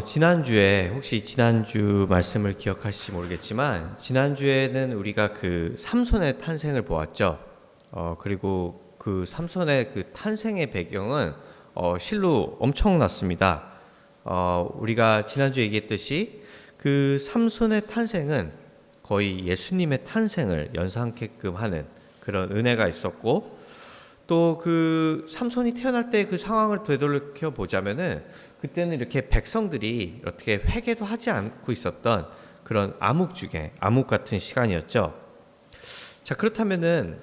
지난주에 혹시 지난주 말씀을 기억하실지 모르겠지만 지난주에는 우리가 그 삼손의 탄생을 보았죠. 그리고 그 삼손의 그 탄생의 배경은 실로 엄청났습니다. 우리가 지난주 얘기했듯이 그 삼손의 탄생은 거의 예수님의 탄생을 연상케끔 하는 그런 은혜가 있었고, 또 그 삼손이 태어날 때 그 상황을 되돌려 보자면은 그때는 이렇게 백성들이 어떻게 회개도 하지 않고 있었던 그런 암흑 같은 시간이었죠. 자, 그렇다면은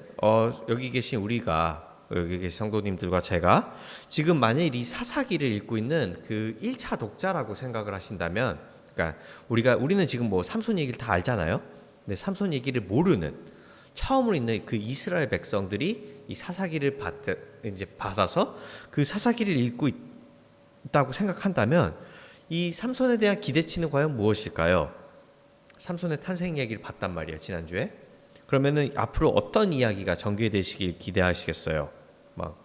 여기 계신 여기 계신 성도님들과 제가 지금 만일 이 사사기를 읽고 있는 그 1차 독자라고 생각을 하신다면, 그러니까 우리는 지금 뭐 삼손 얘기를 다 알잖아요. 근데 삼손 얘기를 모르는 처음으로 있는 그 이스라엘 백성들이 이 사사기를 받아서 그 사사기를 읽고 있다고 생각한다면 이 삼손에 대한 기대치는 과연 무엇일까요? 삼손의 탄생 이야기를 봤단 말이에요, 지난주에. 그러면은 앞으로 어떤 이야기가 전개되시길 기대하시겠어요? 막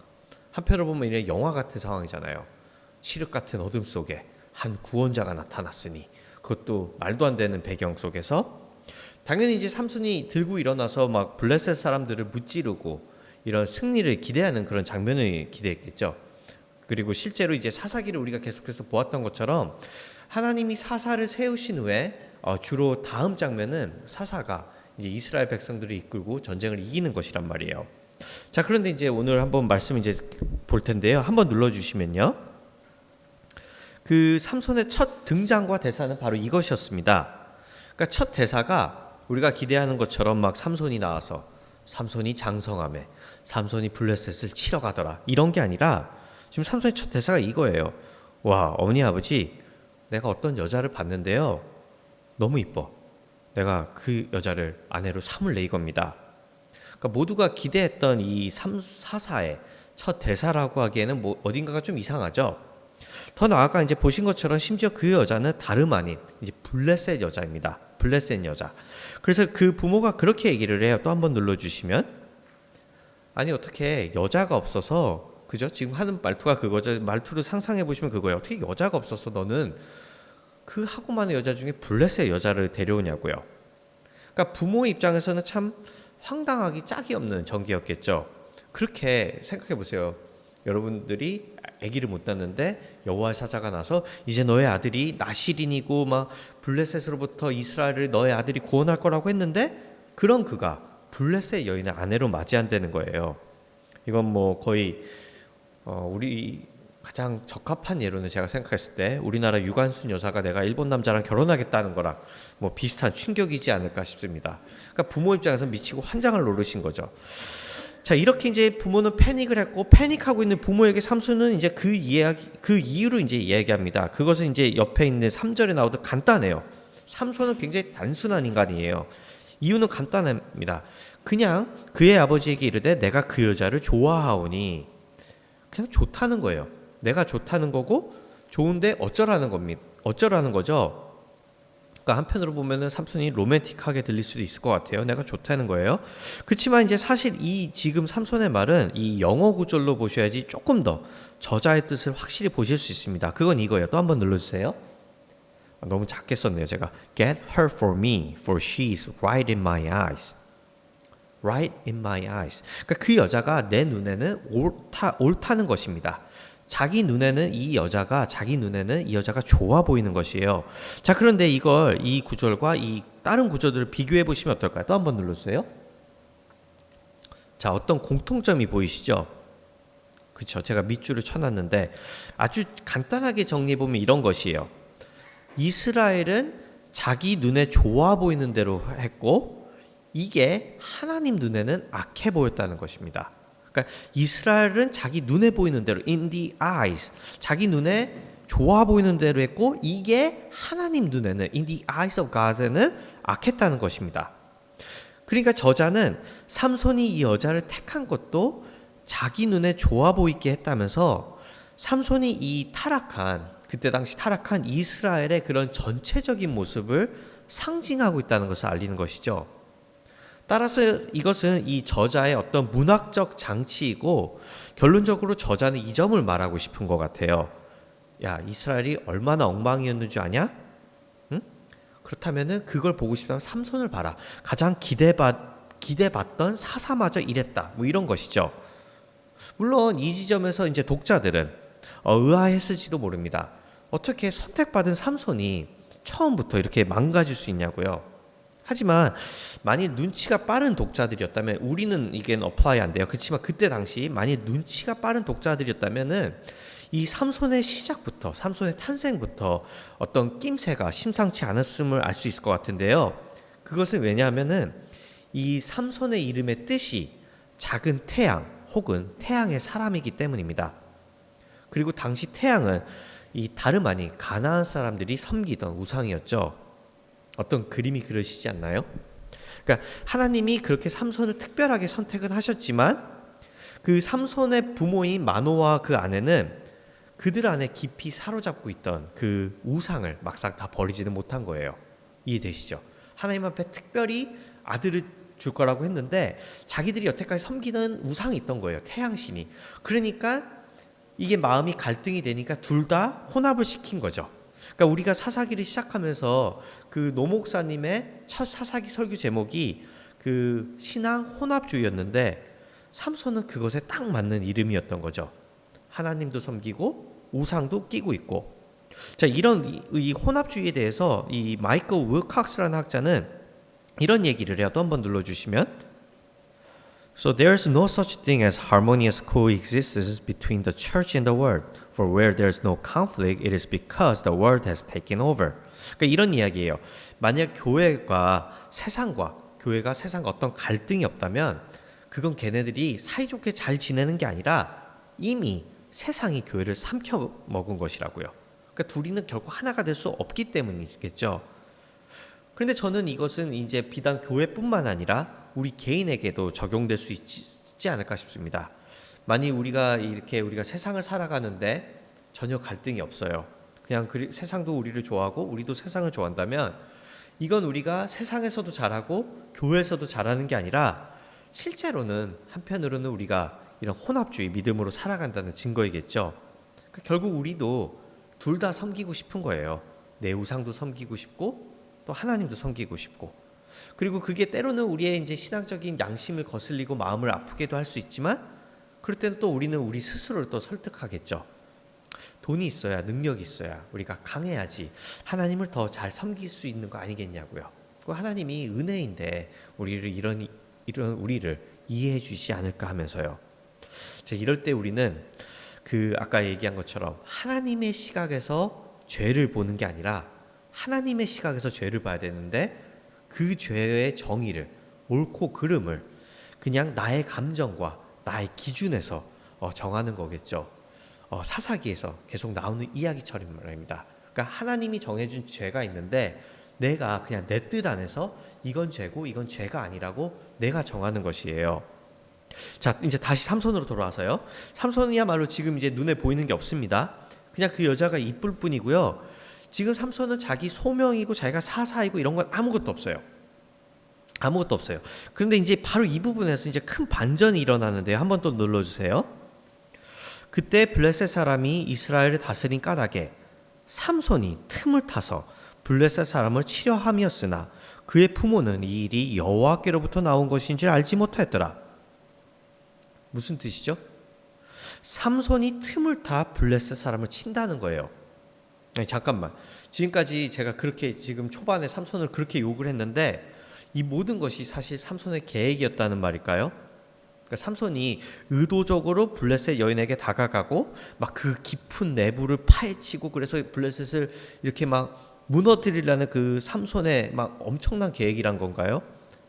한편으로 보면 이런 영화 같은 상황이잖아요. 칠흑 같은 어둠 속에 한 구원자가 나타났으니, 그것도 말도 안 되는 배경 속에서 당연히 이제 삼손이 들고 일어나서 막 블레셋 사람들을 무찌르고 이런 승리를 기대하는 그런 장면을 기대했겠죠. 그리고 실제로 이제 사사기를 우리가 계속해서 보았던 것처럼 하나님이 사사를 세우신 후에 주로 다음 장면은 사사가 이제 이스라엘 백성들을 이끌고 전쟁을 이기는 것이란 말이에요. 자, 그런데 이제 오늘 한번 말씀 이제 볼 텐데요. 한번 눌러주시면요. 그 삼손의 첫 등장과 대사는 바로 이것이었습니다. 그러니까 첫 대사가 우리가 기대하는 것처럼 막 삼손이 나와서 삼손이 장성하매 삼손이 블레셋을 치러 가더라 이런 게 아니라, 지금 삼손의 첫 대사가 이거예요. 와, 어머니 아버지, 내가 어떤 여자를 봤는데요, 너무 이뻐. 내가 그 여자를 아내로 삼을래, 이겁니다. 그러니까 모두가 기대했던 이 사사의 첫 대사라고 하기에는 뭐 어딘가가 좀 이상하죠. 더 나아가 이제 보신 것처럼 심지어 그 여자는 다름 아닌 이제 블레셋 여자입니다. 블레셋 여자. 그래서 그 부모가 그렇게 얘기를 해요. 또 한번 눌러주시면, 아니 어떻게 여자가 없어서, 그죠? 지금 하는 말투가 그거죠. 말투를 상상해 보시면 그거예요. 어떻게 여자가 없어서 너는 그 하고 많은 여자 중에 블레셋 여자를 데려오냐고요. 그러니까 부모의 입장에서는 참 황당하기 짝이 없는 전개였겠죠. 그렇게 생각해 보세요. 여러분들이 아기를 못 낳는데 여호와의 사자가 나서 이제 너의 아들이 나실인이고 막 블레셋으로부터 이스라엘을 너의 아들이 구원할 거라고 했는데, 그런 그가 블레셋 여인의 아내로 맞이한다는 거예요. 이건 뭐 거의 우리 가장 적합한 예로는 제가 생각했을 때 우리나라 유관순 여사가 내가 일본 남자랑 결혼하겠다는 거랑 뭐 비슷한 충격이지 않을까 싶습니다. 그러니까 부모 입장에서 미치고 환장을 노르신 거죠. 자, 이렇게 이제 부모는 패닉을 했고, 패닉하고 있는 부모에게 삼손은 이제 그 이유로 이제 이야기합니다. 그것은 이제 옆에 있는 3절에 나오듯 간단해요. 삼손은 굉장히 단순한 인간이에요. 이유는 간단합니다. 그냥 그의 아버지에게 이르되 내가 그 여자를 좋아하오니, 그냥 좋다는 거예요. 내가 좋다는 거고 좋은데 어쩌라는 거죠. 그러니까 한편으로 보면은 삼손이 로맨틱하게 들릴 수도 있을 것 같아요. 내가 좋다는 거예요. 그렇지만 이제 사실 이 지금 삼손의 말은 이 영어 구절로 보셔야지 조금 더 저자의 뜻을 확실히 보실 수 있습니다. 그건 이거예요. 또 한번 눌러주세요. 너무 작게 썼네요, 제가. Get her for me, for she's right in my eyes. Right in my eyes. 그러니까 그 여자가 내 눈에는 옳다는 것입니다. 자기 눈에는 이 여자가 좋아 보이는 것이에요. 자, 그런데 이 구절과 이 다른 구절들을 비교해 보시면 어떨까요? 또 한번 눌러주세요. 자, 어떤 공통점이 보이시죠? 그렇죠. 제가 밑줄을 쳐놨는데 아주 간단하게 정리해 보면 이런 것이에요. 이스라엘은 자기 눈에 좋아 보이는 대로 했고, 이게 하나님 눈에는 악해 보였다는 것입니다. 그러니까 이스라엘은 자기 눈에 보이는 대로, in the eyes, 자기 눈에 좋아 보이는 대로 했고, 이게 하나님 눈에는, in the eyes of God에는 악했다는 것입니다. 그러니까 저자는 삼손이 이 여자를 택한 것도 자기 눈에 좋아 보이게 했다면서, 삼손이 이 그때 당시 타락한 이스라엘의 그런 전체적인 모습을 상징하고 있다는 것을 알리는 것이죠. 따라서 이것은 이 저자의 어떤 문학적 장치이고, 결론적으로 저자는 이 점을 말하고 싶은 것 같아요. 야, 이스라엘이 얼마나 엉망이었는 줄 아냐? 응? 그렇다면은 그걸 보고 싶다면 삼손을 봐라. 가장 기대받던 사사마저 이랬다. 뭐 이런 것이죠. 물론 이 지점에서 이제 독자들은 의아했을지도 모릅니다. 어떻게 선택받은 삼손이 처음부터 이렇게 망가질 수 있냐고요. 하지만 만일 눈치가 빠른 독자들이었다면 우리는 이게 어플라이 안 돼요. 그렇지만 그때 당시 만일 눈치가 빠른 독자들이었다면은 이 삼손의 시작부터 삼손의 탄생부터 어떤 낌새가 심상치 않았음을 알 수 있을 것 같은데요. 그것은 왜냐하면은 이 삼손의 이름의 뜻이 작은 태양 혹은 태양의 사람이기 때문입니다. 그리고 당시 태양은 이 다름 아닌 가나안 사람들이 섬기던 우상이었죠. 어떤 그림이 그러시지 않나요? 그러니까 하나님이 그렇게 삼손을 특별하게 선택은 하셨지만 그 삼손의 부모인 마노와 그 아내는 그들 안에 깊이 사로잡고 있던 그 우상을 막상 다 버리지는 못한 거예요. 이해되시죠? 하나님 앞에 특별히 아들을 줄 거라고 했는데 자기들이 여태까지 섬기는 우상이 있던 거예요. 태양신이. 그러니까 이게 마음이 갈등이 되니까 둘 다 혼합을 시킨 거죠. 그러니까 우리가 사사기를 시작하면서 그 노 목사님의 첫 사사기 설교 제목이 그 신앙 혼합주의였는데 삼손은 그것에 딱 맞는 이름이었던 거죠. 하나님도 섬기고 우상도 끼고 있고. 자, 이런 이 혼합주의에 대해서 이 마이클 윌칵스라는 학자는 이런 얘기를 해요. 또 한번 눌러주시면. So there is no such thing as harmonious coexistence between the church and the world. For where there is no conflict, it is because the world has taken over. 그러니까 이런 이야기예요. 만약 교회가 세상과 어떤 갈등이 없다면 그건 걔네들이 사이좋게 잘 지내는 게 아니라 이미 세상이 교회를 삼켜 먹은 것이라고요. 그러니까 둘이는 결코 하나가 될 수 없기 때문이겠죠. 그런데 저는 이것은 이제 비단 교회뿐만 아니라 우리 개인에게도 적용될 수 있지 않을까 싶습니다. 만일 우리가 세상을 살아가는데 전혀 갈등이 없어요. 그냥 세상도 우리를 좋아하고 우리도 세상을 좋아한다면 이건 우리가 세상에서도 잘하고 교회에서도 잘하는 게 아니라 실제로는 한편으로는 우리가 이런 혼합주의 믿음으로 살아간다는 증거이겠죠. 그러니까 결국 우리도 둘 다 섬기고 싶은 거예요. 내 우상도 섬기고 싶고 또 하나님도 섬기고 싶고. 그리고 그게 때로는 우리의 이제 신앙적인 양심을 거슬리고 마음을 아프게도 할 수 있지만 그럴 때는 또 우리는 우리 스스로를 또 설득하겠죠. 돈이 있어야 능력이 있어야 우리가 강해야지 하나님을 더 잘 섬길 수 있는 거 아니겠냐고요. 하나님이 은혜인데 우리를 이런 우리를 이해해 주시지 않을까 하면서요. 이럴 때 우리는 그 아까 얘기한 것처럼 하나님의 시각에서 죄를 보는 게 아니라 하나님의 시각에서 죄를 봐야 되는데 그 죄의 정의를 옳고 그름을 그냥 나의 감정과 나의 기준에서 정하는 거겠죠. 사사기에서 계속 나오는 이야기처럼 말입니다. 그러니까 하나님이 정해준 죄가 있는데 내가 그냥 내 뜻 안에서 이건 죄고 이건 죄가 아니라고 내가 정하는 것이에요. 자, 이제 다시 삼손으로 돌아와서요. 삼손이야말로 지금 이제 눈에 보이는 게 없습니다. 그냥 그 여자가 이쁠 뿐이고요. 지금 삼손은 자기 소명이고 자기가 사사이고 이런 건 아무것도 없어요. 아무것도 없어요. 그런데 이제 바로 이 부분에서 이제 큰 반전이 일어나는데요. 한번 또 눌러주세요. 그때 블레셋 사람이 이스라엘을 다스린 까닭에 삼손이 틈을 타서 블레셋 사람을 치려 함이었으나 그의 부모는 이 일이 여호와께로부터 나온 것인지 알지 못하였더라. 무슨 뜻이죠? 삼손이 틈을 타 블레셋 사람을 친다는 거예요. 아니, 잠깐만. 지금까지 제가 그렇게 지금 초반에 삼손을 그렇게 욕을 했는데 이 모든 것이 사실 삼손의 계획이었다는 말일까요? 그러니까 삼손이 의도적으로 블레셋 여인에게 다가가고 막 그 깊은 내부를 파헤치고 그래서 블레셋을 이렇게 막 무너뜨리려는 그 삼손의 막 엄청난 계획이란 건가요?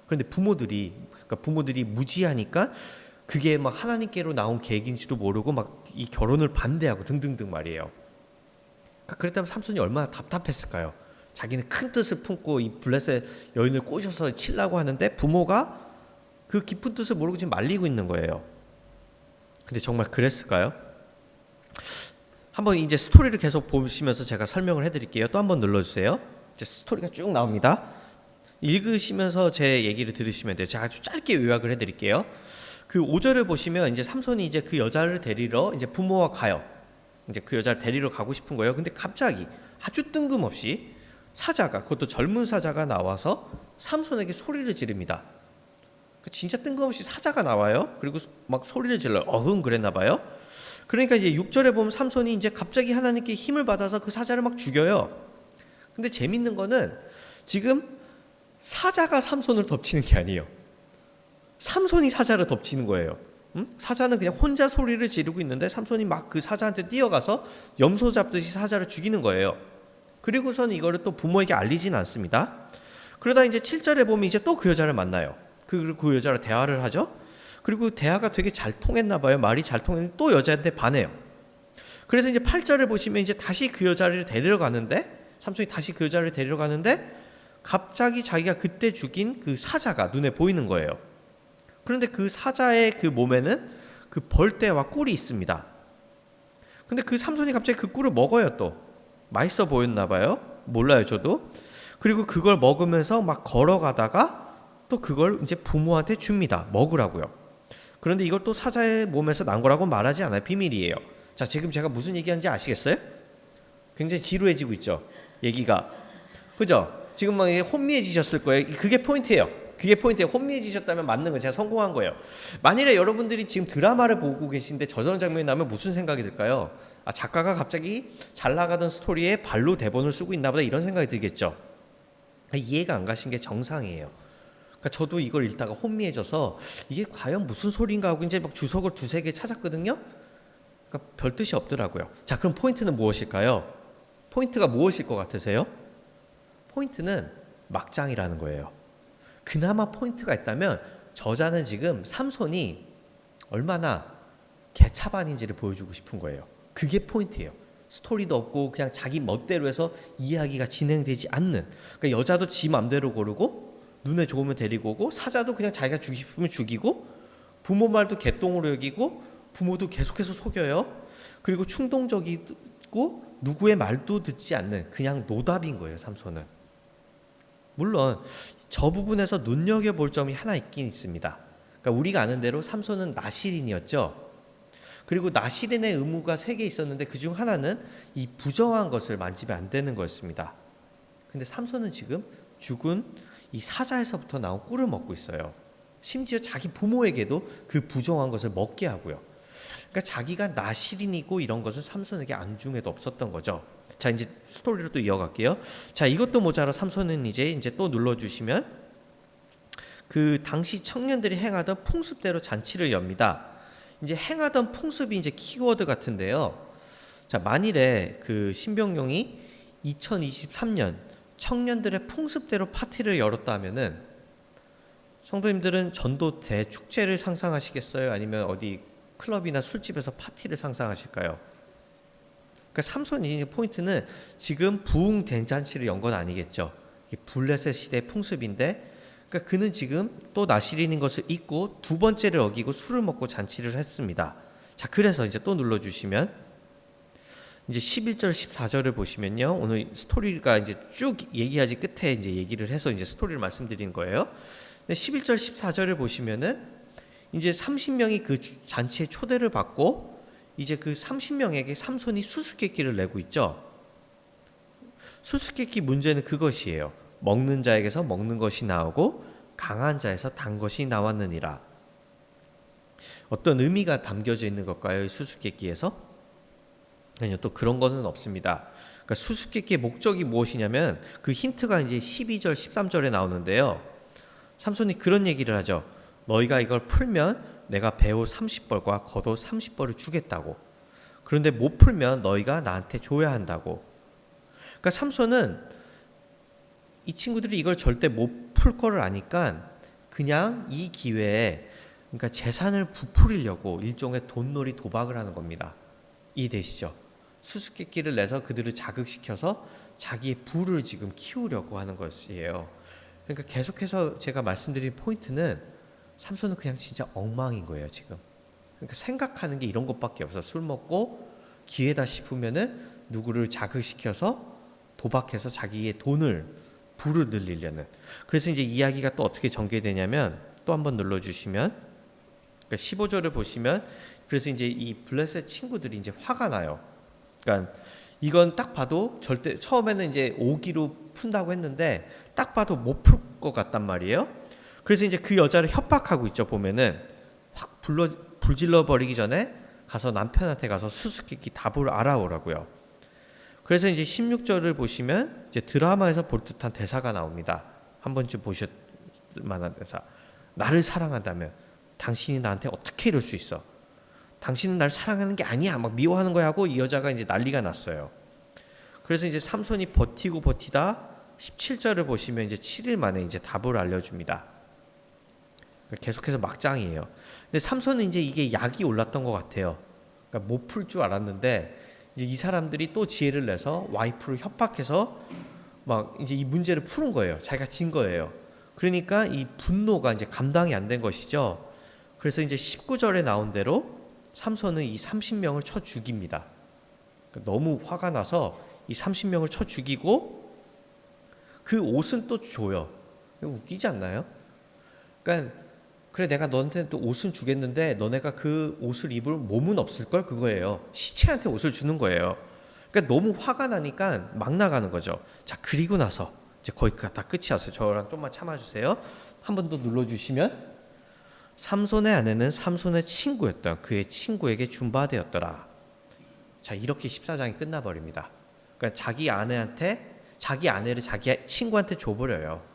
그런데 부모들이 무지하니까 그게 막 하나님께로 나온 계획인지도 모르고 막 이 결혼을 반대하고 등등등 말이에요. 그랬다면 삼손이 얼마나 답답했을까요? 자기는 큰 뜻을 품고 이 블레셋 여인을 꼬셔서 치려고 하는데 부모가 그 깊은 뜻을 모르고 지금 말리고 있는 거예요. 근데 정말 그랬을까요? 한번 이제 스토리를 계속 보시면서 제가 설명을 해드릴게요. 또 한번 눌러주세요. 이제 스토리가 쭉 나옵니다. 읽으시면서 제 얘기를 들으시면 돼요. 제가 아주 짧게 요약을 해드릴게요. 그 5절을 보시면 이제 삼손이 이제 그 여자를 데리러 이제 부모와 가요. 이제 그 여자를 데리러 가고 싶은 거예요. 근데 갑자기 아주 뜬금없이 사자가, 그것도 젊은 사자가 나와서 삼손에게 소리를 지릅니다. 진짜 뜬금없이 사자가 나와요. 그리고 막 소리를 질러요. 어흥 그랬나 봐요. 그러니까 이제 6절에 보면 삼손이 이제 갑자기 하나님께 힘을 받아서 그 사자를 막 죽여요. 근데 재밌는 거는 지금 사자가 삼손을 덮치는 게 아니에요. 삼손이 사자를 덮치는 거예요. 사자는 그냥 혼자 소리를 지르고 있는데 삼손이 막 그 사자한테 뛰어가서 염소 잡듯이 사자를 죽이는 거예요. 그리고선 이거를 또 부모에게 알리진 않습니다. 그러다 이제 7절에 보면 이제 또 그 여자를 만나요. 그 여자랑 대화를 하죠. 그리고 대화가 되게 잘 통했나 봐요. 말이 잘 통했는데 또 여자한테 반해요. 그래서 이제 8절에 보시면 이제 다시 그 여자를 데리러 가는데, 삼손이 다시 그 여자를 데리러 가는데 갑자기 자기가 그때 죽인 그 사자가 눈에 보이는 거예요. 그런데 그 사자의 그 몸에는 그 벌떼와 꿀이 있습니다. 근데 그 삼손이 갑자기 그 꿀을 먹어요. 또 맛있어 보였나 봐요. 몰라요 저도. 그리고 그걸 먹으면서 막 걸어가다가 또 그걸 이제 부모한테 줍니다. 먹으라고요. 그런데 이걸 또 사자의 몸에서 난 거라고 말하지 않아요. 비밀이에요. 자, 지금 제가 무슨 얘기하는지 아시겠어요? 굉장히 지루해지고 있죠, 얘기가. 그죠? 지금 막 혼미해지셨을 거예요. 그게 포인트예요. 그게 포인트예요. 혼미해지셨다면 맞는 거, 제가 성공한 거예요. 만일에 여러분들이 지금 드라마를 보고 계신데 저런 장면이 나면 무슨 생각이 들까요? 아, 작가가 갑자기 잘 나가던 스토리에 발로 대본을 쓰고 있나 보다, 이런 생각이 들겠죠. 이해가 안 가신 게 정상이에요. 그러니까 저도 이걸 읽다가 혼미해져서 이게 과연 무슨 소리인가 하고 이제 막 주석을 두세 개 찾았거든요. 그러니까 별 뜻이 없더라고요. 자, 그럼 포인트는 무엇일까요? 포인트가 무엇일 것 같으세요? 포인트는 막장이라는 거예요. 그나마 포인트가 있다면 저자는 지금 삼손이 얼마나 개차반인지를 보여주고 싶은 거예요. 그게 포인트예요. 스토리도 없고 그냥 자기 멋대로 해서 이야기가 진행되지 않는, 그러니까 여자도 지 맘대로 고르고 눈에 좋으면 데리고 오고, 사자도 그냥 자기가 죽이고 싶으면 죽이고, 부모 말도 개똥으로 여기고 부모도 계속해서 속여요. 그리고 충동적이고 누구의 말도 듣지 않는 그냥 노답인 거예요, 삼손은. 물론 저 부분에서 눈여겨볼 점이 하나 있긴 있습니다. 그러니까 우리가 아는 대로 삼손은 나실인이었죠. 그리고 나실인의 의무가 3개 있었는데 그중 하나는 이 부정한 것을 만지면 안 되는 거였습니다. 근데 삼손은 지금 죽은 이 사자에서부터 나온 꿀을 먹고 있어요. 심지어 자기 부모에게도 그 부정한 것을 먹게 하고요. 그러니까 자기가 나실인이고 이런 것은 삼손에게 안중에도 없었던 거죠. 자, 이제 스토리로 또 이어갈게요. 자, 이것도 모자라 삼손은 이제 또 눌러주시면 그 당시 청년들이 행하던 풍습대로 잔치를 엽니다. 이제 행하던 풍습이 이제 키워드 같은데요. 자, 만일에 그 신병용이 2023년 청년들의 풍습대로 파티를 열었다 하면은 성도님들은 전도대 축제를 상상하시겠어요? 아니면 어디 클럽이나 술집에서 파티를 상상하실까요? 그러니까 삼손이 포인트는 지금 부흥 대잔치를 연 건 아니겠죠. 이게 블레셋 시대의 풍습인데, 그러니까 그는 지금 또 나실인인 것을 잊고 두 번째를 어기고 술을 먹고 잔치를 했습니다. 자, 그래서 이제 또 눌러주시면 이제 11절 14절을 보시면요, 오늘 스토리가 이제 쭉 얘기하지 끝에 이제 얘기를 해서 이제 스토리를 말씀드리는 거예요. 11절 14절을 보시면은 이제 30명이 그 잔치에 초대를 받고 이제 그 30명에게 삼손이 수수께끼를 내고 있죠. 수수께끼 문제는 그것이에요. 먹는 자에게서 먹는 것이 나오고 강한 자에서 단 것이 나왔느니라. 어떤 의미가 담겨져 있는 걸까요? 수수께끼에서? 아니요, 또 그런 거는 없습니다. 그러니까 수수께끼의 목적이 무엇이냐면 그 힌트가 이제 12절 13절에 나오는데요. 삼손이 그런 얘기를 하죠. 너희가 이걸 풀면 내가 배옷 30벌과 겉옷 30벌을 주겠다고. 그런데 못 풀면 너희가 나한테 줘야 한다고. 그러니까 삼손은 이 친구들이 이걸 절대 못 풀 거를 아니까 그냥 이 기회에, 그러니까 재산을 부풀리려고 일종의 돈놀이 도박을 하는 겁니다. 이해되시죠? 수수께끼를 내서 그들을 자극시켜서 자기의 부를 지금 키우려고 하는 것이에요. 그러니까 계속해서 제가 말씀드린 포인트는 삼손은 그냥 진짜 엉망인 거예요, 지금. 그러니까 생각하는 게 이런 것밖에 없어. 술 먹고 기회다 싶으면은 누구를 자극시켜서 도박해서 자기의 돈을, 부를 늘리려는. 그래서 이제 이야기가 또 어떻게 전개되냐면, 또 한번 눌러주시면, 그러니까 15절을 보시면, 그래서 이제 이 블레셋 친구들이 이제 화가 나요. 그러니까 이건 딱 봐도 절대 처음에는 이제 오기로 푼다고 했는데 딱 봐도 못 풀 것 같단 말이에요. 그래서 이제 그 여자를 협박하고 있죠. 보면은 확 불질러 버리기 전에 가서 남편한테 가서 수수께끼 답을 알아오라고요. 그래서 이제 16절을 보시면 이제 드라마에서 볼 듯한 대사가 나옵니다. 한 번쯤 보실 만한 대사. 나를 사랑한다면 당신이 나한테 어떻게 이럴 수 있어? 당신은 날 사랑하는 게 아니야. 막 미워하는 거야 하고 이 여자가 이제 난리가 났어요. 그래서 이제 삼손이 버티고 버티다 17절을 보시면 이제 7일 만에 이제 답을 알려줍니다. 계속해서 막장이에요. 근데 삼손은 이제 이게 약이 올랐던 것 같아요. 그러니까 못 풀 줄 알았는데 이제 이 사람들이 또 지혜를 내서 와이프를 협박해서 막 이제 이 문제를 푸는 거예요. 자기가 진 거예요. 그러니까 이 분노가 이제 감당이 안 된 것이죠. 그래서 이제 19절에 나온 대로 삼손은 이 30명을 쳐 죽입니다. 그러니까 너무 화가 나서 이 30명을 쳐 죽이고 그 옷은 또 줘요. 웃기지 않나요? 그러니까 그래 내가 너한테 또 옷은 주겠는데 너네가 그 옷을 입을 몸은 없을걸? 그거예요. 시체한테 옷을 주는 거예요. 그러니까 너무 화가 나니까 막 나가는 거죠. 자, 그리고 나서 이제 거의 다 끝이었어요. 저랑 좀만 참아주세요. 한 번 더 눌러주시면 삼손의 아내는 삼손의 친구였던 그의 친구에게 준바되었더라. 자, 이렇게 14장이 끝나버립니다. 그러니까 자기 아내를 자기 친구한테 줘버려요.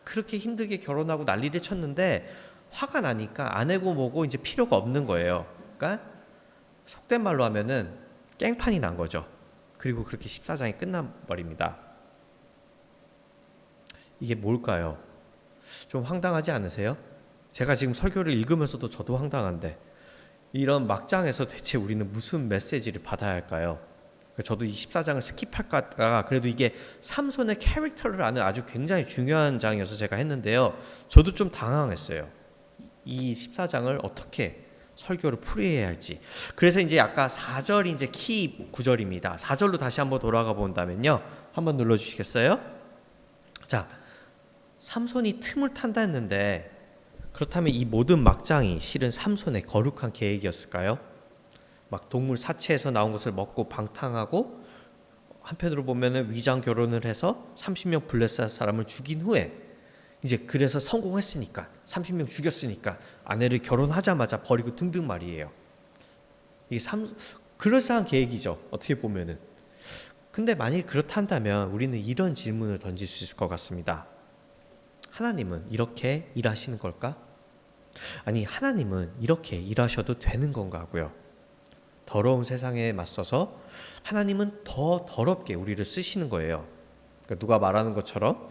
그렇게 힘들게 결혼하고 난리를 쳤는데 화가 나니까 아내고 뭐고 이제 필요가 없는 거예요. 그러니까 속된 말로 하면은 깽판이 난 거죠. 그리고 그렇게 14장이 끝나버립니다. 이게 뭘까요? 좀 황당하지 않으세요? 제가 지금 설교를 읽으면서도 저도 황당한데 이런 막장에서 대체 우리는 무슨 메시지를 받아야 할까요? 저도 이 14장을 스킵할까 그래도 이게 삼손의 캐릭터를 아는 아주 굉장히 중요한 장이어서 제가 했는데요. 저도 좀 당황했어요. 이 14장을 어떻게 설교를 풀이해야 할지. 그래서 이제 아까 4절이 이제 키 구절입니다. 4절로 다시 한번 돌아가 본다면요. 한번 눌러 주시겠어요? 자, 삼손이 틈을 탄다 했는데 그렇다면 이 모든 막장이 실은 삼손의 거룩한 계획이었을까요? 막 동물 사체에서 나온 것을 먹고 방탕하고 한편으로 보면은 위장 결혼을 해서 30명 블레셋 사람을 죽인 후에 이제 그래서 성공했으니까 30명 죽였으니까 아내를 결혼하자마자 버리고 등등 말이에요. 이게 그럴싸한 계획이죠. 어떻게 보면은. 근데 만일 그렇다면 우리는 이런 질문을 던질 수 있을 것 같습니다. 하나님은 이렇게 일하시는 걸까? 아니, 하나님은 이렇게 일하셔도 되는 건가 하고요. 더러운 세상에 맞서서 하나님은 더 더럽게 우리를 쓰시는 거예요. 그러니까 누가 말하는 것처럼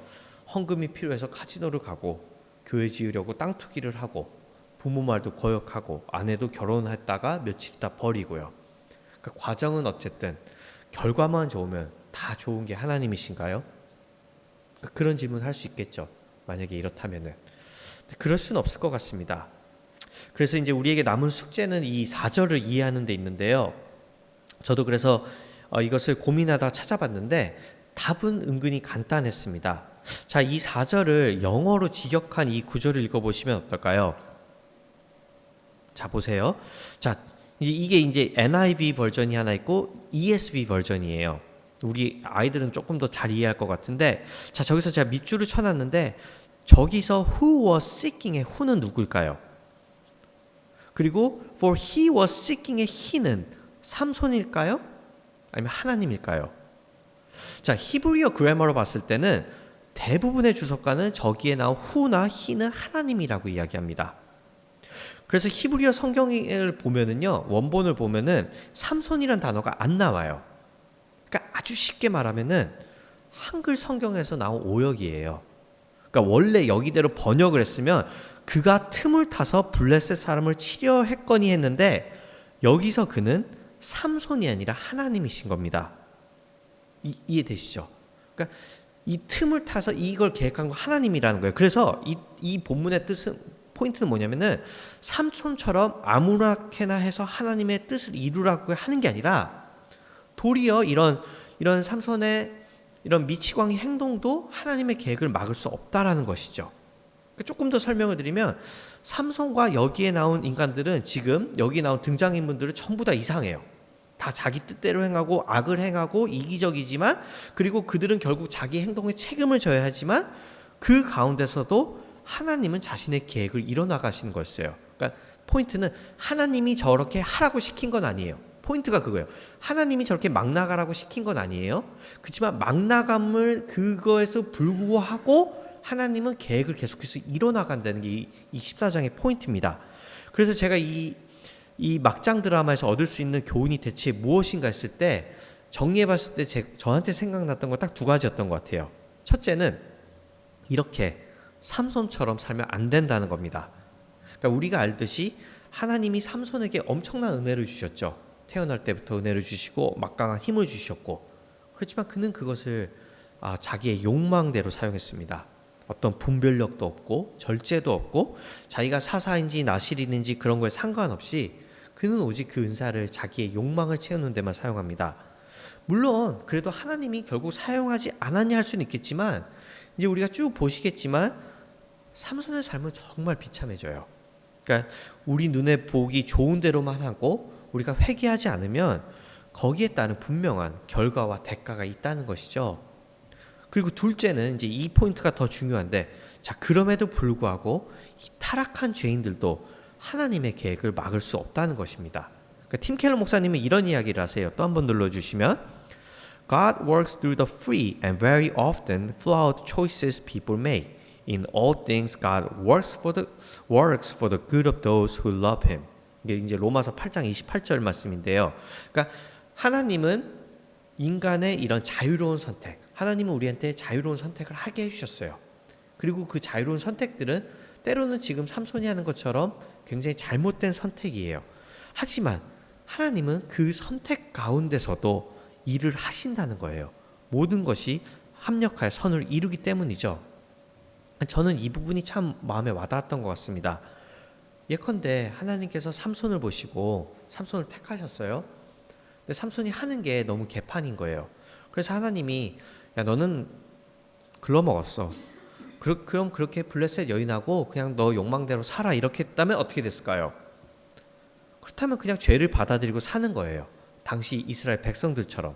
헌금이 필요해서 카지노를 가고 교회 지으려고 땅 투기를 하고 부모 말도 거역하고 아내도 결혼했다가 며칠 있다 버리고요. 그러니까 과정은 어쨌든 결과만 좋으면 다 좋은 게 하나님이신가요? 그런 질문을 할 수 있겠죠. 만약에 이렇다면은. 그럴 수는 없을 것 같습니다. 그래서 이제 우리에게 남은 숙제는 이 4절을 이해하는 데 있는데요. 저도 그래서 이것을 고민하다 찾아봤는데 답은 은근히 간단했습니다. 자, 이 4절을 영어로 직역한 이 구절을 읽어보시면 어떨까요? 자, 보세요. 자, 이게 이제 NIV 버전이 하나 있고 ESV 버전이에요. 우리 아이들은 조금 더 잘 이해할 것 같은데, 자, 저기서 제가 밑줄을 쳐놨는데 저기서 who was seeking의 who는 누굴까요? 그리고 for he was seeking의 he는 삼손일까요? 아니면 하나님일까요? 자, 히브리어 그래머로 봤을 때는 대부분의 주석가는 저기에 나온 who나 he는 하나님이라고 이야기합니다. 그래서 히브리어 성경을 보면은요, 원본을 보면은 삼손이란 단어가 안 나와요. 그러니까 아주 쉽게 말하면은 한글 성경에서 나온 오역이에요. 그러니까 원래 여기대로 번역을 했으면 그가 틈을 타서 블레셋 사람을 치려 했거니 했는데 여기서 그는 삼손이 아니라 하나님이신 겁니다. 이해되시죠? 그러니까 이 틈을 타서 이걸 계획한 거 하나님이라는 거예요. 그래서 이 본문의 포인트는 뭐냐면은 삼손처럼 아무렇게나 해서 하나님의 뜻을 이루라고 하는 게 아니라 도리어 이런 삼손의 이런 미치광이 행동도 하나님의 계획을 막을 수 없다라는 것이죠. 조금 더 설명을 드리면 삼손과 여기에 나온 인간들은 지금 여기 나온 등장인물들은 전부 다 이상해요. 다 자기 뜻대로 행하고 악을 행하고 이기적이지만, 그리고 그들은 결국 자기 행동에 책임을 져야 하지만 그 가운데서도 하나님은 자신의 계획을 이뤄나가시는 거였어요. 그러니까 포인트는 하나님이 저렇게 하라고 시킨 건 아니에요. 포인트가 그거예요. 하나님이 저렇게 막 나가라고 시킨 건 아니에요. 그렇지만 막 나감을 그거에서 불구하고 하나님은 계획을 계속해서 이뤄나간다는 게 이 14장의 포인트입니다. 그래서 제가 이 막장 드라마에서 얻을 수 있는 교훈이 대체 무엇인가 했을 때 정리해봤을 때 저한테 생각났던 건 딱 두 가지였던 것 같아요. 첫째는 이렇게 삼손처럼 살면 안 된다는 겁니다. 그러니까 우리가 알듯이 하나님이 삼손에게 엄청난 은혜를 주셨죠. 태어날 때부터 은혜를 주시고 막강한 힘을 주셨고, 그렇지만 그는 그것을 자기의 욕망대로 사용했습니다. 어떤 분별력도 없고 절제도 없고 자기가 사사인지 나실인지 그런 거에 상관없이 그는 오직 그 은사를 자기의 욕망을 채우는 데만 사용합니다. 물론 그래도 하나님이 결국 사용하지 않았냐 할 수는 있겠지만, 이제 우리가 쭉 보시겠지만 삼손의 삶은 정말 비참해져요. 그러니까 우리 눈에 보기 좋은 대로만 하고 우리가 회개하지 않으면 거기에 따른 분명한 결과와 대가가 있다는 것이죠. 그리고 둘째는 이제 이 포인트가 더 중요한데, 자, 그럼에도 불구하고 이 타락한 죄인들도 하나님의 계획을 막을 수 없다는 것입니다. 그러니까 팀 켈러 목사님은 이런 이야기를 하세요. 또 한 번 눌러주시면, God works through the free and very often flawed choices people make. In all things, God works for the good of those who love Him. 이게 이제 로마서 8장 28절 말씀인데요. 그러니까 하나님은 인간의 이런 자유로운 선택, 하나님은 우리한테 자유로운 선택을 하게 해주셨어요. 그리고 그 자유로운 선택들은 때로는 지금 삼손이 하는 것처럼 굉장히 잘못된 선택이에요. 하지만 하나님은 그 선택 가운데서도 일을 하신다는 거예요. 모든 것이 합력하여 선을 이루기 때문이죠. 저는 이 부분이 참 마음에 와닿았던 것 같습니다. 예컨대 하나님께서 삼손을 보시고 삼손을 택하셨어요. 근데 삼손이 하는 게 너무 개판인 거예요. 그래서 하나님이, 야, 너는 글러먹었어. 그럼 그렇게 블레셋 여인하고 그냥 너 욕망대로 살아, 이렇게 했다면 어떻게 됐을까요? 그렇다면 그냥 죄를 받아들이고 사는 거예요. 당시 이스라엘 백성들처럼.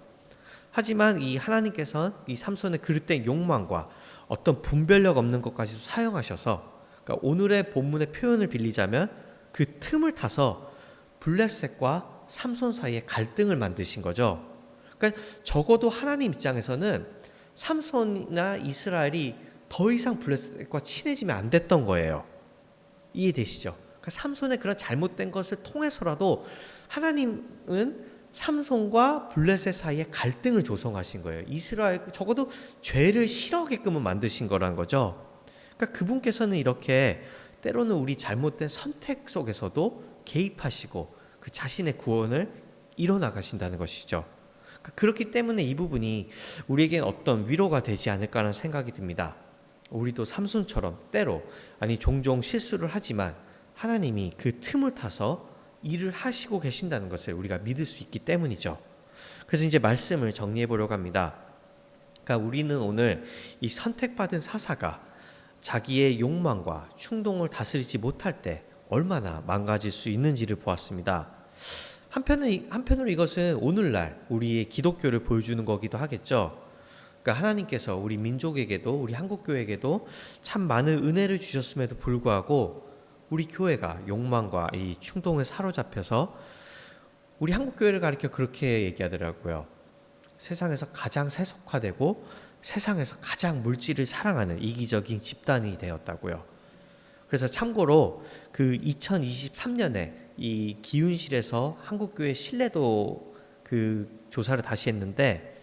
하지만 이 하나님께서는 이 삼손의 그릇된 욕망과 어떤 분별력 없는 것까지도 사용하셔서, 그러니까 오늘의 본문의 표현을 빌리자면 그 틈을 타서 블레셋과 삼손 사이에 갈등을 만드신 거죠. 그러니까 적어도 하나님 입장에서는 삼손이나 이스라엘이 더 이상 블레셋과 친해지면 안 됐던 거예요. 이해되시죠? 그러니까 삼손의 그런 잘못된 것을 통해서라도 하나님은 삼손과 블레셋 사이에 갈등을 조성하신 거예요. 이스라엘 적어도 죄를 싫어하게끔은 만드신 거란 거죠. 그러니까 그분께서는 이렇게 때로는 우리 잘못된 선택 속에서도 개입하시고 그 자신의 구원을 이뤄나가신다는 것이죠. 그렇기 때문에 이 부분이 우리에겐 어떤 위로가 되지 않을까라는 생각이 듭니다. 우리도 삼손처럼 때로, 아니 종종 실수를 하지만 하나님이 그 틈을 타서 일을 하시고 계신다는 것을 우리가 믿을 수 있기 때문이죠. 그래서 이제 말씀을 정리해 보려고 합니다. 그러니까 우리는 오늘 이 선택받은 사사가 자기의 욕망과 충동을 다스리지 못할 때 얼마나 망가질 수 있는지를 보았습니다. 한편으로 이것은 오늘날 우리의 기독교를 보여주는 거기도 하겠죠. 그러니까 하나님께서 우리 민족에게도, 우리 한국교회에게도 참 많은 은혜를 주셨음에도 불구하고 우리 교회가 욕망과 이 충동에 사로잡혀서, 우리 한국교회를 가리켜 그렇게 얘기하더라고요. 세상에서 가장 세속화되고 세상에서 가장 물질을 사랑하는 이기적인 집단이 되었다고요. 그래서 참고로 그 2023년에 이 기윤실에서 한국교회 신뢰도 그 조사를 다시 했는데,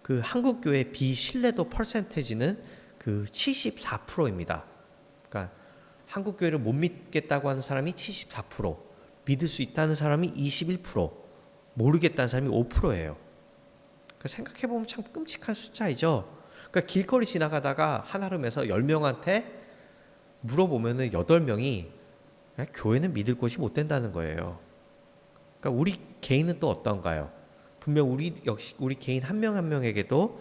그 한국교회 비신뢰도 퍼센테이지는 그 74%입니다. 그러니까 한국교회를 못 믿겠다고 하는 사람이 74%, 믿을 수 있다는 사람이 21%, 모르겠다는 사람이 5%예요. 그러니까 생각해보면 참 끔찍한 숫자이죠. 그러니까 길거리 지나가다가 한아름에서 10명한테 물어보면은 8명이 교회는 믿을 곳이 못 된다는 거예요. 그러니까 우리 개인은 또 어떤가요? 분명 우리 개인 한 명 한 명에게도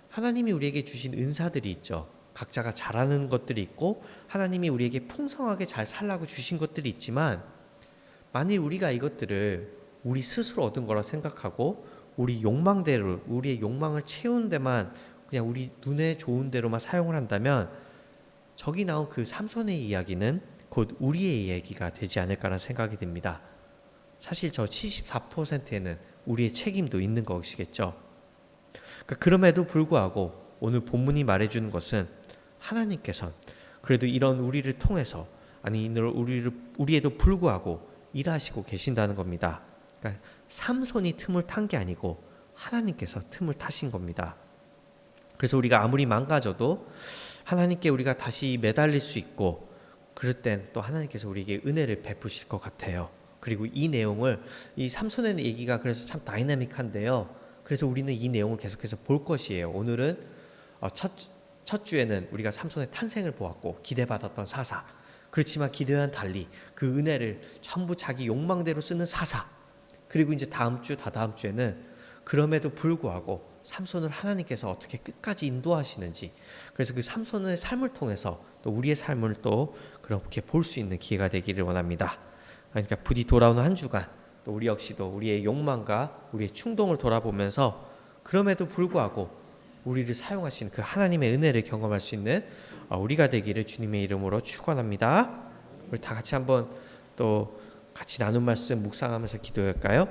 하나님이 우리에게 주신 은사들이 있죠. 각자가 잘하는 것들이 있고 하나님이 우리에게 풍성하게 잘 살라고 주신 것들이 있지만, 만일 우리가 이것들을 우리 스스로 얻은 거라 생각하고 우리 욕망대로 우리의 욕망을 채운 데만 그냥 우리 눈에 좋은 대로만 사용을 한다면 저기 나온 그 삼손의 이야기는 곧 우리의 이야기가 되지 않을까라는 생각이 듭니다. 사실 저 74%에는 우리의 책임도 있는 것이겠죠. 그럼에도 불구하고 오늘 본문이 말해주는 것은 하나님께서 그래도 이런 우리를 통해서 아니 우리에도 불구하고 일하시고 계신다는 겁니다. 그러니까 삼손이 틈을 탄 게 아니고 하나님께서 틈을 타신 겁니다. 그래서 우리가 아무리 망가져도 하나님께 우리가 다시 매달릴 수 있고 그럴 땐 또 하나님께서 우리에게 은혜를 베푸실 것 같아요. 그리고 이 내용을 이 삼손의 얘기가 그래서 참 다이나믹한데요. 그래서 우리는 이 내용을 계속해서 볼 것이에요. 오늘은 첫 주에는 우리가 삼손의 탄생을 보았고 기대받았던 사사. 그렇지만 기대와는 달리 그 은혜를 전부 자기 욕망대로 쓰는 사사. 그리고 이제 다음 주, 다다음 주에는 그럼에도 불구하고 삼손을 하나님께서 어떻게 끝까지 인도하시는지 그래서 그 삼손의 삶을 통해서 또 우리의 삶을 또 그렇게 볼 수 있는 기회가 되기를 원합니다. 그러니까 부디 돌아오는 한 주간 또 우리 역시도 우리의 욕망과 우리의 충동을 돌아보면서 그럼에도 불구하고 우리를 사용하신 그 하나님의 은혜를 경험할 수 있는 우리가 되기를 주님의 이름으로 축원합니다. 우리 다 같이 한번 또 같이 나눈 말씀 묵상하면서 기도할까요?